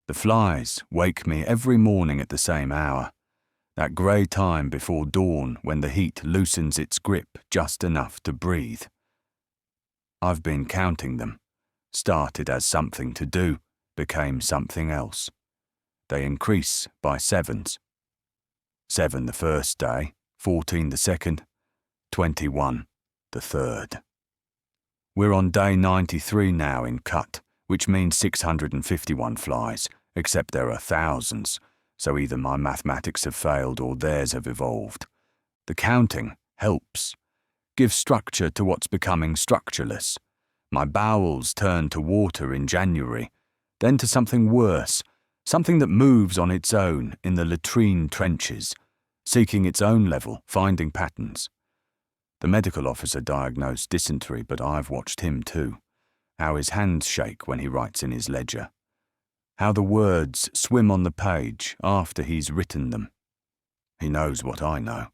The flies wake me every morning at the same hour, that grey time before dawn when the heat loosens its grip just enough to breathe. I've been counting them. Started as something to do, became something else. They increase by sevens. 7 the first day, 14 the second, 21 the third. We're on day 93 now in cut, which means 651 flies, except there are thousands, so either my mathematics have failed or theirs have evolved. The counting helps, gives structure to what's becoming structureless. My bowels turn to water in January, then to something worse, something that moves on its own in the latrine trenches, seeking its own level, finding patterns. The medical officer diagnosed dysentery, but I've watched him too. How his hands shake when he writes in his ledger. How the words swim on the page after he's written them. He knows what I know.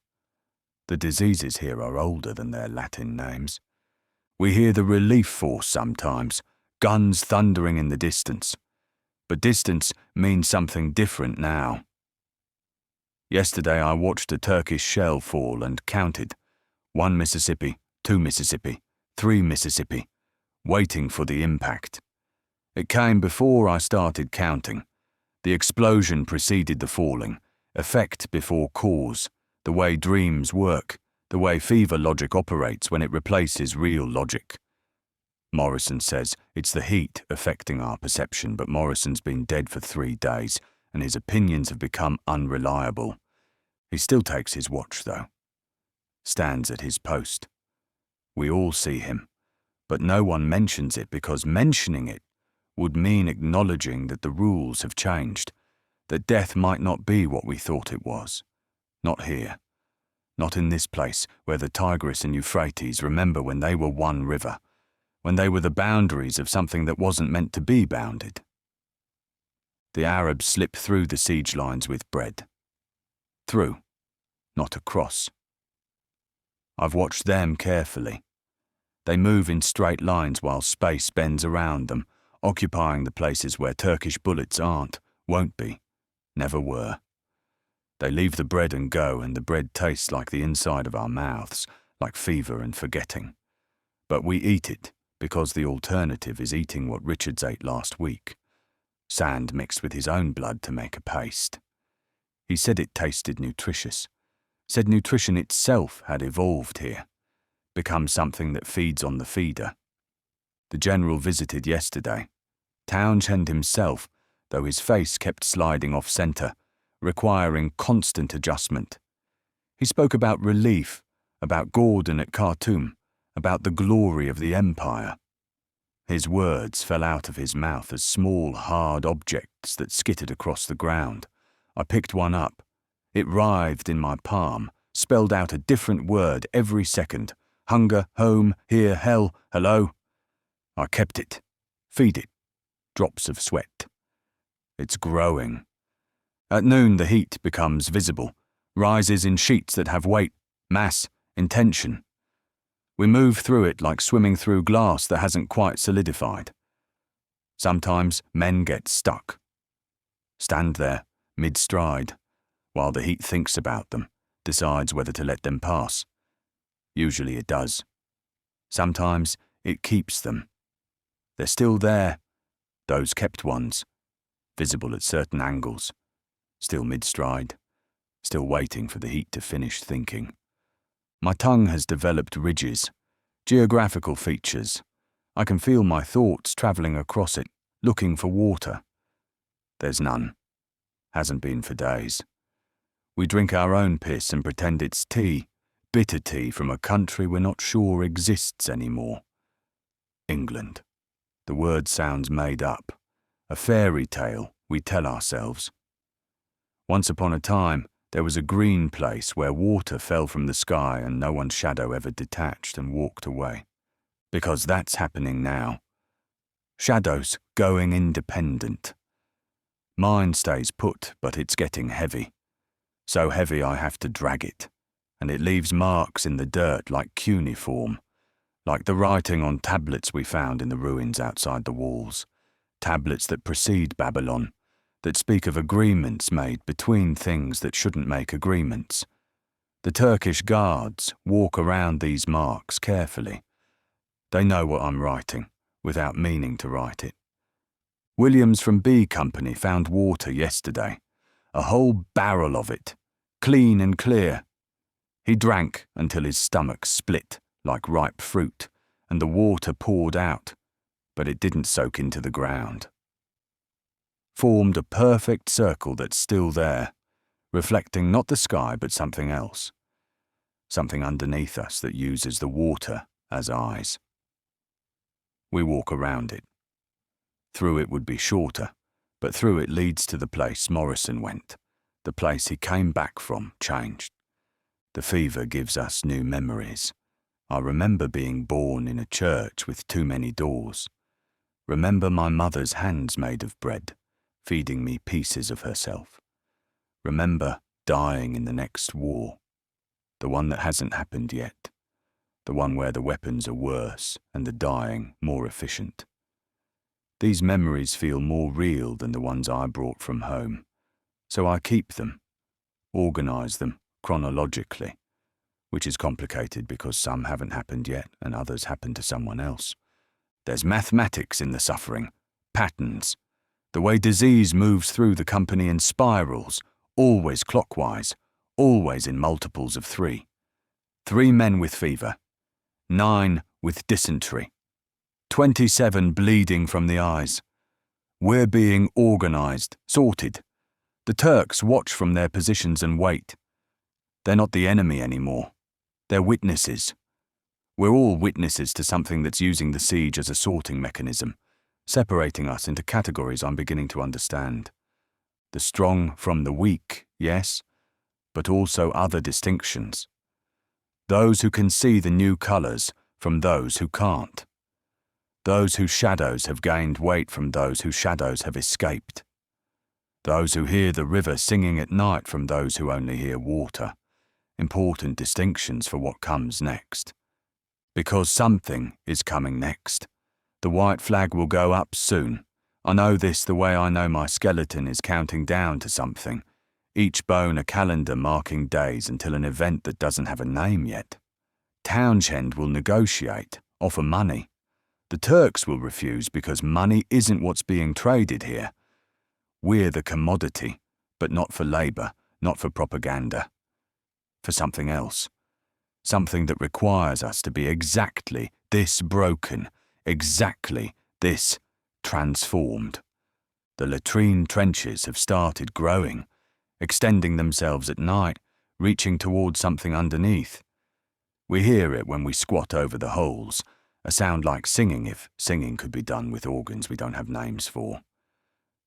The diseases here are older than their Latin names. We hear the relief force sometimes, guns thundering in the distance. But distance means something different now. Yesterday I watched a Turkish shell fall and counted. 1 Mississippi, 2 Mississippi, 3 Mississippi, waiting for the impact. It came before I started counting. The explosion preceded the falling, effect before cause, the way dreams work, the way fever logic operates when it replaces real logic. Morrison says it's the heat affecting our perception, but Morrison's been dead for 3 days and his opinions have become unreliable. He still takes his watch, though. Stands at his post. We all see him, but no one mentions it because mentioning it would mean acknowledging that the rules have changed, that death might not be what we thought it was. Not here. Not in this place where the Tigris and Euphrates remember when they were one river, when they were the boundaries of something that wasn't meant to be bounded. The Arabs slip through the siege lines with bread. Through, not across. I've watched them carefully. They move in straight lines while space bends around them, occupying the places where Turkish bullets aren't, won't be, never were. They leave the bread and go, and the bread tastes like the inside of our mouths, like fever and forgetting. But we eat it because the alternative is eating what Richards ate last week. Sand mixed with his own blood to make a paste. He said it tasted nutritious, said nutrition itself had evolved here, become something that feeds on the feeder. The general visited yesterday. Townshend himself, though his face kept sliding off-centre, requiring constant adjustment. He spoke about relief, about Gordon at Khartoum, about the glory of the empire. His words fell out of his mouth as small, hard objects that skittered across the ground. I picked one up. It writhed in my palm, spelled out a different word every second. Hunger, home, here, hell, hello. I kept it. Feed it. Drops of sweat. It's growing. At noon the heat becomes visible, rises in sheets that have weight, mass, intention. We move through it like swimming through glass that hasn't quite solidified. Sometimes men get stuck. Stand there, mid-stride, while the heat thinks about them, decides whether to let them pass. Usually it does. Sometimes it keeps them. They're still there, those kept ones, visible at certain angles, still mid-stride, still waiting for the heat to finish thinking. My tongue has developed ridges, geographical features. I can feel my thoughts travelling across it, looking for water. There's none. Hasn't been for days. We drink our own piss and pretend it's tea, bitter tea from a country we're not sure exists anymore. England. The word sounds made up, a fairy tale we tell ourselves. Once upon a time, there was a green place where water fell from the sky and no one's shadow ever detached and walked away. Because that's happening now. Shadows going independent. Mine stays put, but it's getting heavy. So heavy I have to drag it, and it leaves marks in the dirt like cuneiform, like the writing on tablets we found in the ruins outside the walls, tablets that precede Babylon, that speak of agreements made between things that shouldn't make agreements. The Turkish guards walk around these marks carefully. They know what I'm writing, without meaning to write it. Williams from B Company found water yesterday, a whole barrel of it, clean and clear. He drank until his stomach split like ripe fruit, and the water poured out, but it didn't soak into the ground. Formed a perfect circle that's still there, reflecting not the sky but something else, something underneath us that uses the water as eyes. We walk around it. Through it would be shorter, but through it leads to the place Morrison went, the place he came back from changed. The fever gives us new memories. I remember being born in a church with too many doors. Remember my mother's hands made of bread, feeding me pieces of herself. Remember dying in the next war, the one that hasn't happened yet, the one where the weapons are worse and the dying more efficient. These memories feel more real than the ones I brought from home, so I keep them, organise them chronologically, which is complicated because some haven't happened yet and others happen to someone else. There's mathematics in the suffering, patterns, the way disease moves through the company in spirals, always clockwise, always in multiples of 3. 3 men with fever, 9 with dysentery, 27 bleeding from the eyes. We're being organised, sorted. The Turks watch from their positions and wait. They're not the enemy anymore. They're witnesses. We're all witnesses to something that's using the siege as a sorting mechanism, separating us into categories I'm beginning to understand. The strong from the weak, yes, but also other distinctions. Those who can see the new colours from those who can't. Those whose shadows have gained weight from those whose shadows have escaped. Those who hear the river singing at night from those who only hear water. Important distinctions for what comes next. Because something is coming next. The white flag will go up soon. I know this the way I know my skeleton is counting down to something. Each bone a calendar marking days until an event that doesn't have a name yet. Townshend will negotiate, offer money. The Turks will refuse because money isn't what's being traded here. We're the commodity, but not for labour, not for propaganda. For something else. Something that requires us to be exactly this broken, exactly this transformed. The latrine trenches have started growing, extending themselves at night, reaching towards something underneath. We hear it when we squat over the holes, a sound like singing if singing could be done with organs we don't have names for.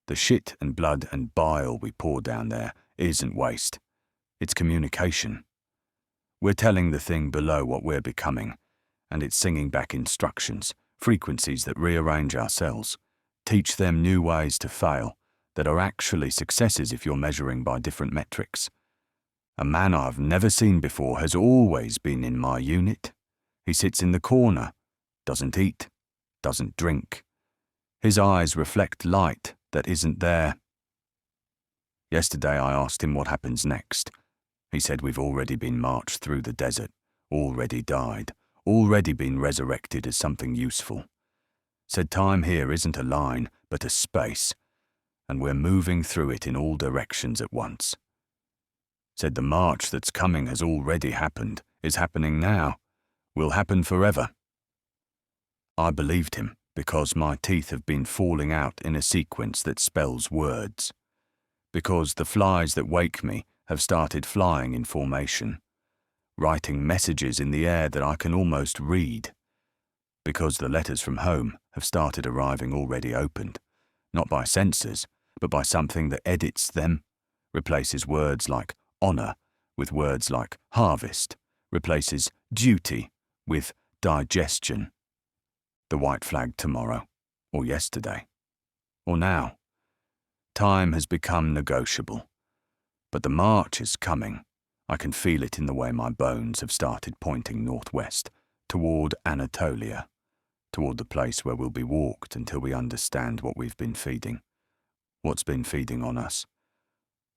The shit and blood and bile we pour down there isn't waste. It's communication. We're telling the thing below what we're becoming, and it's singing back instructions, frequencies that rearrange our cells, teach them new ways to fail, that are actually successes if you're measuring by different metrics. A man I've never seen before has always been in my unit. He sits in the corner, doesn't eat, doesn't drink. His eyes reflect light that isn't there. Yesterday I asked him what happens next. He said we've already been marched through the desert, already died, already been resurrected as something useful. Said time here isn't a line, but a space, and we're moving through it in all directions at once. Said the march that's coming has already happened, is happening now, will happen forever. I believed him because my teeth have been falling out in a sequence that spells words. Because the flies that wake me have started flying in formation, writing messages in the air that I can almost read. Because the letters from home have started arriving already opened, not by censors, but by something that edits them, replaces words like honour with words like harvest, replaces duty with digestion. The white flag tomorrow, or yesterday, or now. Time has become negotiable. But the march is coming. I can feel it in the way my bones have started pointing northwest, toward Anatolia, toward the place where we'll be walked until we understand what we've been feeding, what's been feeding on us,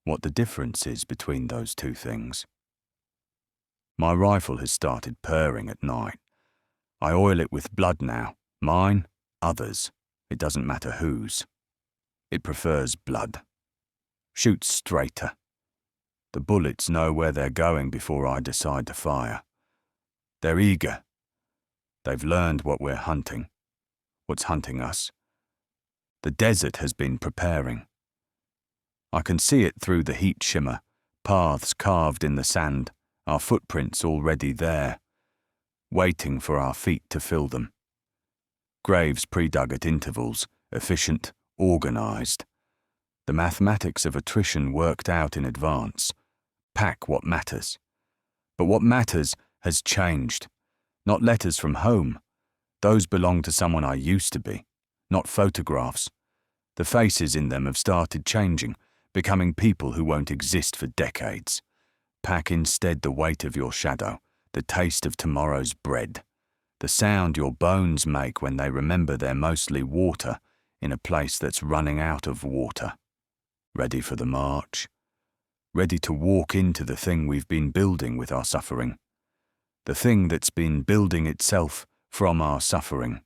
what the difference is between those two things. My rifle has started purring at night. I oil it with blood now. Mine, others. It doesn't matter whose. It prefers blood. Shoots straighter. The bullets know where they're going before I decide to fire. They're eager. They've learned what we're hunting, what's hunting us. The desert has been preparing. I can see it through the heat shimmer, paths carved in the sand, our footprints already there, waiting for our feet to fill them. Graves pre-dug at intervals, efficient, organised. The mathematics of attrition worked out in advance. Pack what matters. But what matters has changed. Not letters from home. Those belong to someone I used to be, not photographs. The faces in them have started changing, becoming people who won't exist for decades. Pack instead the weight of your shadow, the taste of tomorrow's bread, the sound your bones make when they remember they're mostly water in a place that's running out of water. Ready for the march. Ready to walk into the thing we've been building with our suffering. The thing that's been building itself from our suffering.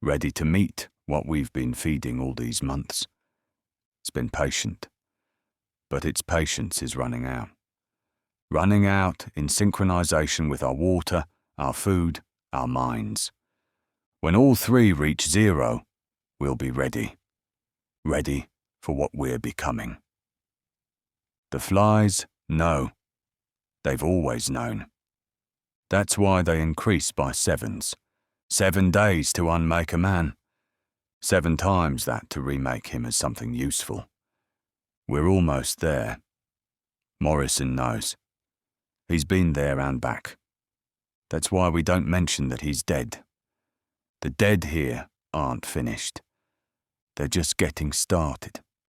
Ready to meet what we've been feeding all these months. It's been patient, but its patience is running out. Running out in synchronization with our water, our food, our minds. When all three reach zero, we'll be ready. Ready for what we're becoming. The flies know. They've always known. That's why they increase by sevens. 7 days to unmake a man. 7 times that to remake him as something useful. We're almost there. Morrison knows. He's been there and back. That's why we don't mention that he's dead. The dead here aren't finished. They're just getting started.